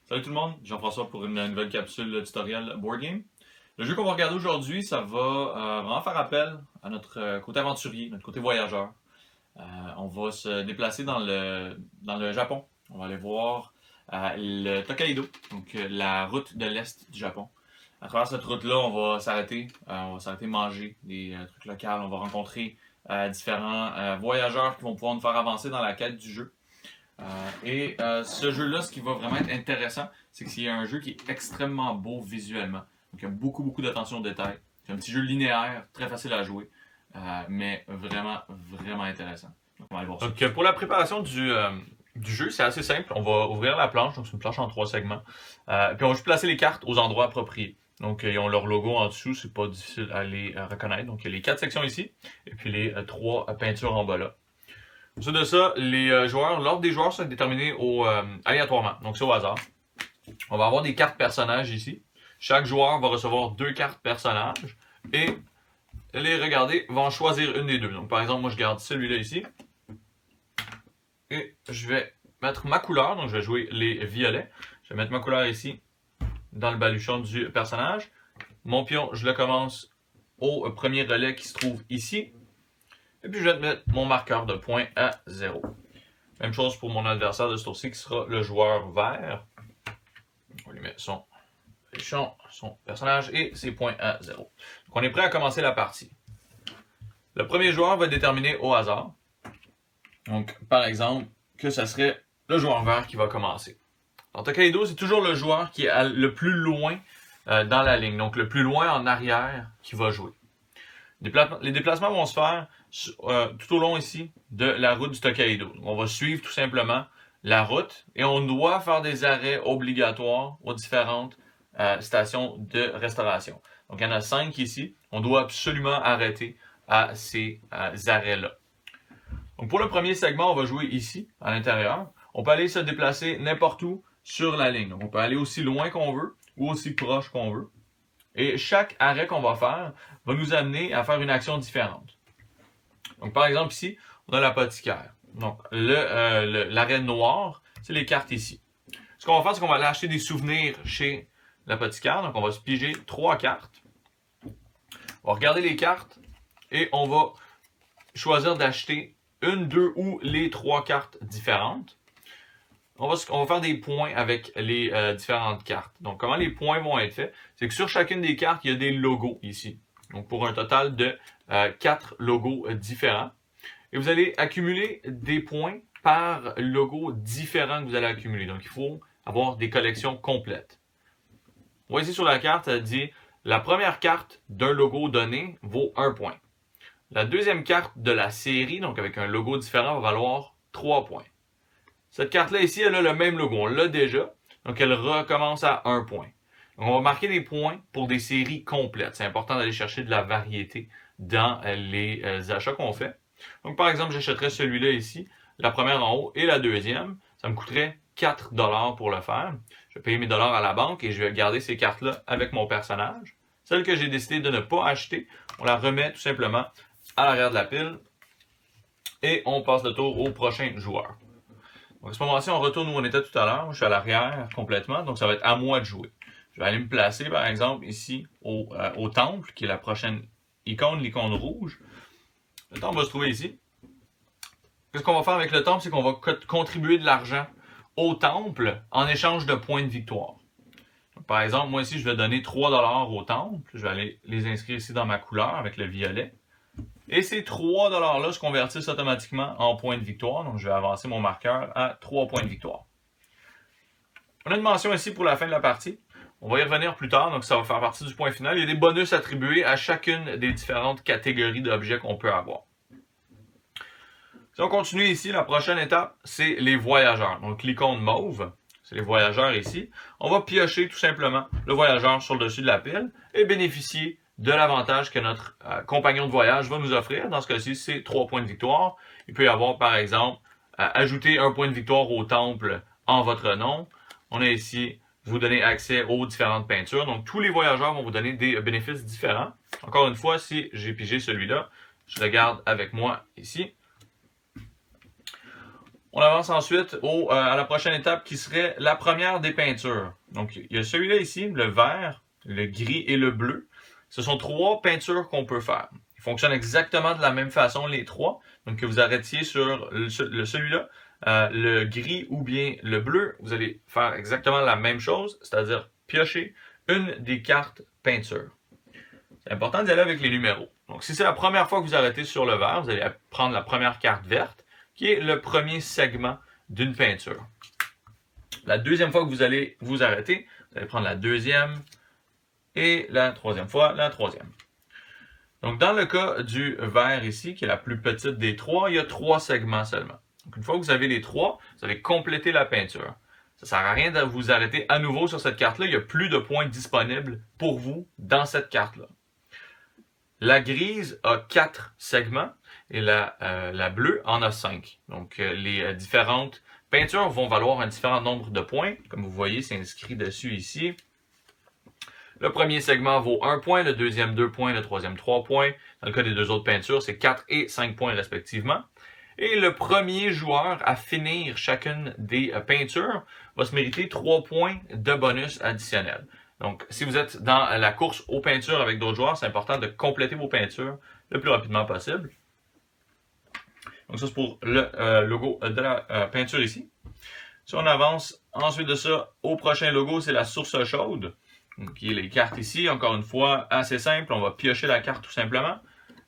Salut tout le monde, Jean-François pour une nouvelle capsule tutoriel Board Game. Le jeu qu'on va regarder aujourd'hui, ça va vraiment faire appel à notre côté aventurier, notre côté voyageur. On va se déplacer dans le Japon. On va aller voir le Tokaido, donc la route de l'Est du Japon. À travers cette route-là, on va s'arrêter manger des trucs locaux. On va rencontrer différents voyageurs qui vont pouvoir nous faire avancer dans la quête du jeu. Ce jeu-là, ce qui va vraiment être intéressant, c'est que c'est un jeu qui est extrêmement beau visuellement. Donc, il y a beaucoup d'attention au détail. C'est un petit jeu linéaire, très facile à jouer, mais vraiment intéressant. Donc, on va aller voir ça. Donc, pour la préparation du jeu, c'est assez simple. On va ouvrir la planche, donc c'est une planche en 3 segments. Puis on va juste placer les cartes aux endroits appropriés. Donc, ils ont leur logo en dessous, c'est pas difficile à les reconnaître. Donc, il y a les 4 sections ici, et puis les 3 peintures en bas là. Ensuite de ça, l'ordre des joueurs sera déterminé aléatoirement, donc c'est au hasard. On va avoir des cartes personnages ici. Chaque joueur va recevoir 2 cartes personnages et les regarder vont en choisir une des deux. Donc par exemple, moi je garde celui-là ici et je vais mettre ma couleur, donc je vais jouer les violets. Je vais mettre ma couleur ici dans le baluchon du personnage. Mon pion, je le commence au premier relais qui se trouve ici. Et puis je vais mettre mon marqueur de points à 0. Même chose pour mon adversaire de ce tour-ci qui sera le joueur vert. On lui met son personnage et ses points à 0. Donc on est prêt à commencer la partie. Le premier joueur va déterminer au hasard. Donc par exemple, que ce serait le joueur vert qui va commencer. Dans Tokaido, c'est toujours le joueur qui est le plus loin dans la ligne. Donc le plus loin en arrière qui va jouer. Les déplacements vont se faire tout au long ici de la route du Tokaido. On va suivre tout simplement la route et on doit faire des arrêts obligatoires aux différentes stations de restauration. Donc il y en a 5 ici. On doit absolument arrêter à ces arrêts-là. Donc pour le premier segment, on va jouer ici, à l'intérieur. On peut aller se déplacer n'importe où sur la ligne. Donc on peut aller aussi loin qu'on veut ou aussi proche qu'on veut. Et chaque arrêt qu'on va faire va nous amener à faire une action différente. Donc, par exemple, ici, on a l'apothicaire. Donc, l'arrêt noir, c'est les cartes ici. Ce qu'on va faire, c'est qu'on va aller acheter des souvenirs chez l'apothicaire. Donc, on va se piger 3 cartes. On va regarder les cartes et on va choisir d'acheter une, 2 ou les 3 cartes différentes. On va faire des points avec les différentes cartes. Donc, comment les points vont être faits? C'est que sur chacune des cartes, il y a des logos ici. Donc, pour un total de 4 logos différents. Et vous allez accumuler des points par logo différent que vous allez accumuler. Donc, il faut avoir des collections complètes. On voit ici sur la carte, elle dit la première carte d'un logo donné vaut 1 point. La deuxième carte de la série, donc avec un logo différent, va valoir 3 points. Cette carte-là ici, elle a le même logo, on l'a déjà, donc elle recommence à 1 point. Donc on va marquer des points pour des séries complètes. C'est important d'aller chercher de la variété dans les achats qu'on fait. Donc par exemple, j'achèterais celui-là ici, la première en haut et la deuxième. Ça me coûterait 4 $ pour le faire. Je vais payer mes dollars à la banque et je vais garder ces cartes-là avec mon personnage. Celle que j'ai décidé de ne pas acheter, on la remet tout simplement à l'arrière de la pile et on passe le tour au prochain joueur. Donc à ce moment-ci, on retourne où on était tout à l'heure. Je suis à l'arrière complètement, donc ça va être à moi de jouer. Je vais aller me placer, par exemple, ici au temple, qui est la prochaine icône, l'icône rouge. Le temple va se trouver ici. Qu'est-ce qu'on va faire avec le temple? C'est qu'on va contribuer de l'argent au temple en échange de points de victoire. Donc, par exemple, moi ici, je vais donner 3 $ au temple. Je vais aller les inscrire ici dans ma couleur avec le violet. Et ces 3 $ là se convertissent automatiquement en points de victoire. Donc, je vais avancer mon marqueur à 3 points de victoire. On a une mention ici pour la fin de la partie. On va y revenir plus tard, donc ça va faire partie du point final. Il y a des bonus attribués à chacune des différentes catégories d'objets qu'on peut avoir. Si on continue ici, la prochaine étape, c'est les voyageurs. Donc, l'icône mauve, c'est les voyageurs ici. On va piocher tout simplement le voyageur sur le dessus de la pile et bénéficier de l'avantage que notre compagnon de voyage va nous offrir. Dans ce cas-ci, c'est 3 points de victoire. Il peut y avoir, par exemple, ajouter 1 point de victoire au temple en votre nom. On a ici, vous donner accès aux différentes peintures. Donc, tous les voyageurs vont vous donner des bénéfices différents. Encore une fois, si j'ai pigé celui-là, je le garde avec moi ici. On avance ensuite à la prochaine étape qui serait la première des peintures. Donc, il y a celui-là ici, le vert, le gris et le bleu. Ce sont 3 peintures qu'on peut faire. Ils fonctionnent exactement de la même façon, les 3. Donc, que vous arrêtiez sur celui-là, le gris ou bien le bleu, vous allez faire exactement la même chose, c'est-à-dire piocher une des cartes peinture. C'est important d'y aller avec les numéros. Donc, si c'est la première fois que vous arrêtez sur le vert, vous allez prendre la première carte verte, qui est le premier segment d'une peinture. La deuxième fois que vous allez vous arrêter, vous allez prendre la deuxième et la troisième fois, la troisième. Donc, dans le cas du vert ici, qui est la plus petite des 3, il y a 3 segments seulement. Donc, une fois que vous avez les 3, vous allez compléter la peinture. Ça ne sert à rien de vous arrêter à nouveau sur cette carte-là. Il n'y a plus de points disponibles pour vous dans cette carte-là. La grise a 4 segments et la bleue en a 5. Donc, les différentes peintures vont valoir un différent nombre de points. Comme vous voyez, c'est inscrit dessus ici. Le premier segment vaut 1 point, le deuxième 2 points, le troisième 3 points. Dans le cas des deux autres peintures, c'est 4 et 5 points respectivement. Et le premier joueur à finir chacune des peintures va se mériter 3 points de bonus additionnel. Donc, si vous êtes dans la course aux peintures avec d'autres joueurs, c'est important de compléter vos peintures le plus rapidement possible. Donc, ça, c'est pour le logo de la peinture ici. Si on avance ensuite de ça, au prochain logo, c'est la source chaude. Donc, qui est les cartes ici. Encore une fois, assez simple. On va piocher la carte tout simplement.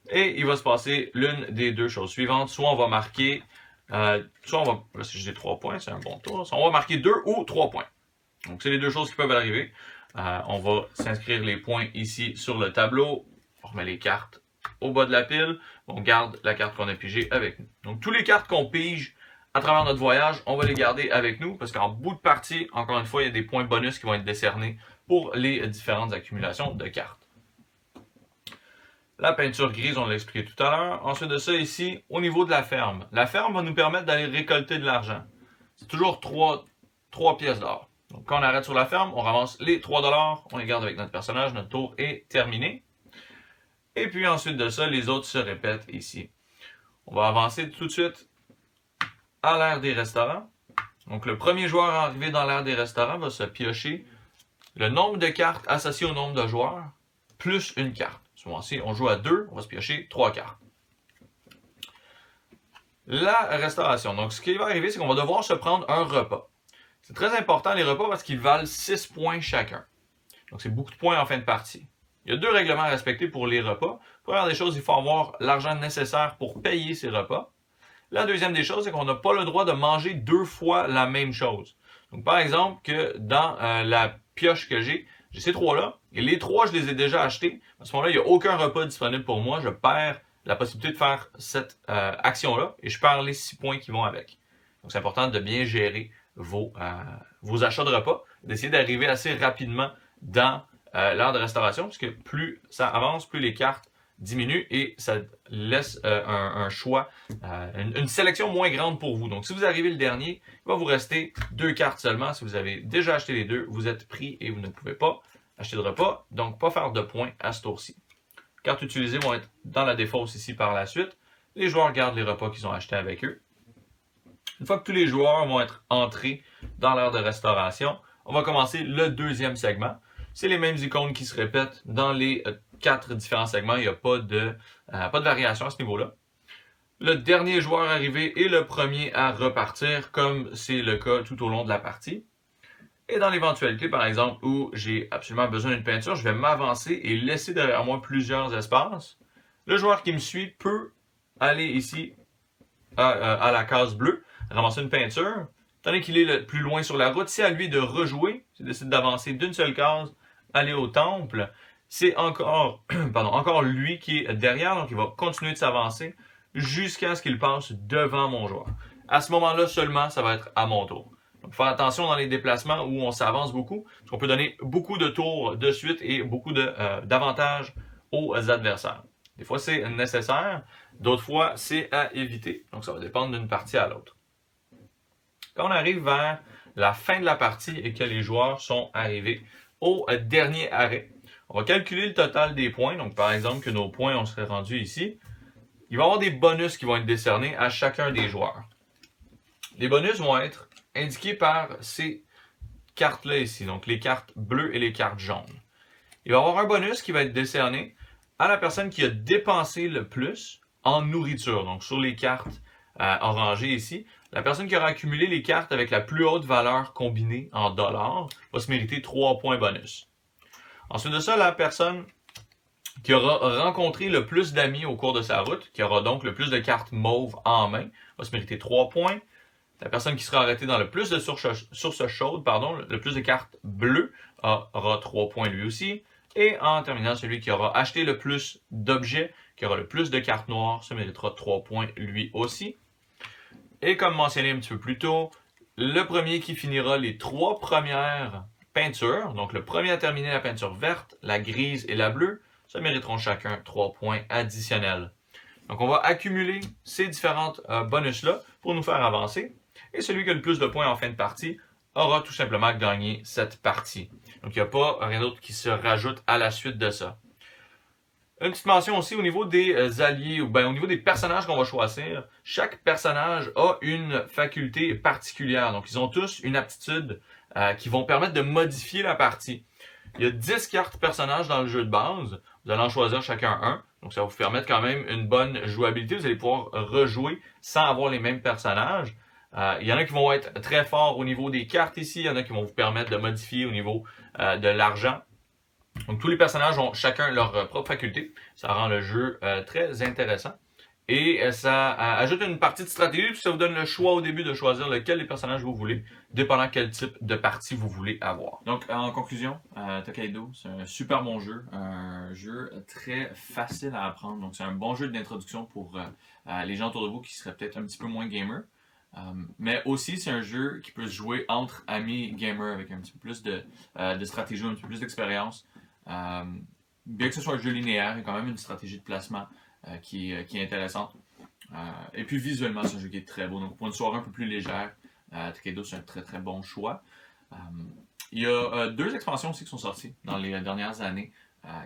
Et il va se passer l'une des deux choses suivantes. Soit on va marquer, soit on va, là, si j'ai 3 points, c'est un bon tour. Soit on va marquer 2 ou 3 points. Donc, c'est les deux choses qui peuvent arriver. On va s'inscrire les points ici sur le tableau. On remet les cartes au bas de la pile. On garde la carte qu'on a pigée avec nous. Donc, toutes les cartes qu'on pige à travers notre voyage, on va les garder avec nous parce qu'en bout de partie, encore une fois, il y a des points bonus qui vont être décernés pour les différentes accumulations de cartes. La peinture grise, on l'a expliqué tout à l'heure. Ensuite de ça, ici, au niveau de la ferme. La ferme va nous permettre d'aller récolter de l'argent. C'est toujours 3 pièces d'or. Donc, quand on arrête sur la ferme, on ramasse les 3 $, on les garde avec notre personnage, notre tour est terminé. Et puis ensuite de ça, les autres se répètent ici. On va avancer tout de suite à l'ère des restaurants. Donc, le premier joueur arrivé dans l'ère des restaurants va se piocher le nombre de cartes associées au nombre de joueurs, plus une carte. Ce moment-ci, on joue à 2, on va se piocher 3 cartes. La restauration. Donc, ce qui va arriver, c'est qu'on va devoir se prendre un repas. C'est très important les repas parce qu'ils valent 6 points chacun. Donc, c'est beaucoup de points en fin de partie. Il y a 2 règlements à respecter pour les repas. Première des choses, il faut avoir l'argent nécessaire pour payer ces repas. La deuxième des choses, c'est qu'on n'a pas le droit de manger 2 fois la même chose. Donc, par exemple, que dans la pioche que j'ai ces 3-là, et les 3, je les ai déjà achetés. À ce moment-là, il n'y a aucun repas disponible pour moi. Je perds la possibilité de faire cette action-là et je perds les 6 points qui vont avec. Donc, c'est important de bien gérer vos achats de repas, d'essayer d'arriver assez rapidement dans l'heure de restauration, puisque plus ça avance, plus les cartes diminuent et ça laisse un choix, une sélection moins grande pour vous. Donc, si vous arrivez le dernier, il va vous rester 2 cartes seulement. Si vous avez déjà acheté les 2, vous êtes pris et vous ne pouvez pas acheter de repas, donc pas faire de points à ce tour-ci. Les cartes utilisées vont être dans la défausse ici par la suite. Les joueurs gardent les repas qu'ils ont achetés avec eux. Une fois que tous les joueurs vont être entrés dans l'heure de restauration, on va commencer le deuxième segment. C'est les mêmes icônes qui se répètent dans les 4 différents segments. Il n'y a pas de variation à ce niveau-là. Le dernier joueur arrivé est le premier à repartir, comme c'est le cas tout au long de la partie. Et dans l'éventualité, par exemple, où j'ai absolument besoin d'une peinture, je vais m'avancer et laisser derrière moi plusieurs espaces. Le joueur qui me suit peut aller ici à la case bleue, ramasser une peinture. Tandis qu'il est le plus loin sur la route, c'est à lui de rejouer. S'il décide d'avancer d'une seule case, aller au temple, c'est encore lui qui est derrière, donc il va continuer de s'avancer jusqu'à ce qu'il passe devant mon joueur. À ce moment-là seulement, ça va être à mon tour. Donc, faire attention dans les déplacements où on s'avance beaucoup, parce qu'on peut donner beaucoup de tours de suite et beaucoup d'avantages aux adversaires. Des fois, c'est nécessaire, d'autres fois, c'est à éviter. Donc, ça va dépendre d'une partie à l'autre. Quand on arrive vers la fin de la partie et que les joueurs sont arrivés au dernier arrêt, on va calculer le total des points. Donc, par exemple, que nos points, on serait rendus ici. Il va y avoir des bonus qui vont être décernés à chacun des joueurs. Les bonus vont être indiqués par ces cartes-là ici, donc les cartes bleues et les cartes jaunes. Il va y avoir un bonus qui va être décerné à la personne qui a dépensé le plus en nourriture. Donc sur les cartes orangées ici, la personne qui aura accumulé les cartes avec la plus haute valeur combinée en dollars va se mériter 3 points bonus. Ensuite de ça, la personne qui aura rencontré le plus d'amis au cours de sa route, qui aura donc le plus de cartes mauves en main, va se mériter 3 points. La personne qui sera arrêtée dans le plus de sources chaudes, le plus de cartes bleues, aura 3 points lui aussi. Et en terminant, celui qui aura acheté le plus d'objets, qui aura le plus de cartes noires, se méritera 3 points lui aussi. Et comme mentionné un petit peu plus tôt, le premier qui finira les 3 premières peintures, donc le premier à terminer la peinture verte, la grise et la bleue, se mériteront chacun 3 points additionnels. Donc on va accumuler ces différentes bonus-là pour nous faire avancer. Et celui qui a le plus de points en fin de partie aura tout simplement gagné cette partie. Donc il n'y a pas rien d'autre qui se rajoute à la suite de ça. Une petite mention aussi au niveau des alliés, ou bien au niveau des personnages qu'on va choisir. Chaque personnage a une faculté particulière. Donc ils ont tous une aptitude qui vont permettre de modifier la partie. Il y a 10 cartes personnages dans le jeu de base. Vous allez en choisir chacun un. Donc ça va vous permettre quand même une bonne jouabilité. Vous allez pouvoir rejouer sans avoir les mêmes personnages. Il y en a qui vont être très forts au niveau des cartes ici. Il y en a qui vont vous permettre de modifier au niveau de l'argent. Donc tous les personnages ont chacun leur propre faculté. Ça rend le jeu très intéressant. Et ça ajoute une partie de stratégie, puis ça vous donne le choix au début de choisir lequel des personnages vous voulez, dépendant quel type de partie vous voulez avoir. Donc, en conclusion, Tokaido, c'est un super bon jeu, un jeu très facile à apprendre. Donc, c'est un bon jeu d'introduction pour les gens autour de vous qui seraient peut-être un petit peu moins gamers. Mais aussi, c'est un jeu qui peut se jouer entre amis gamers avec un petit peu plus de stratégie, un petit peu plus d'expérience. Bien que ce soit un jeu linéaire, il y a quand même une stratégie de placement qui est intéressante. Et puis visuellement, c'est un jeu qui est très beau. Donc pour une soirée un peu plus légère, Tokaido, c'est un très très bon choix. Il y a 2 expansions aussi qui sont sorties dans les dernières années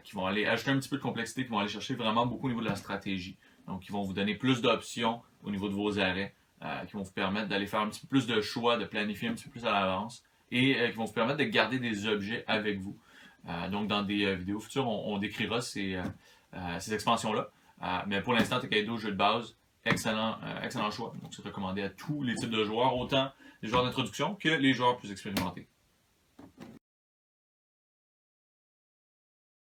qui vont aller ajouter un petit peu de complexité, qui vont aller chercher vraiment beaucoup au niveau de la stratégie. Donc qui vont vous donner plus d'options au niveau de vos arrêts, qui vont vous permettre d'aller faire un petit peu plus de choix, de planifier un petit peu plus à l'avance et qui vont vous permettre de garder des objets avec vous. Donc dans des vidéos futures, on décrira ces expansions-là. Mais pour l'instant, Tokaido, jeu de base, excellent choix. Donc c'est recommandé à tous les types de joueurs, autant les joueurs d'introduction que les joueurs plus expérimentés.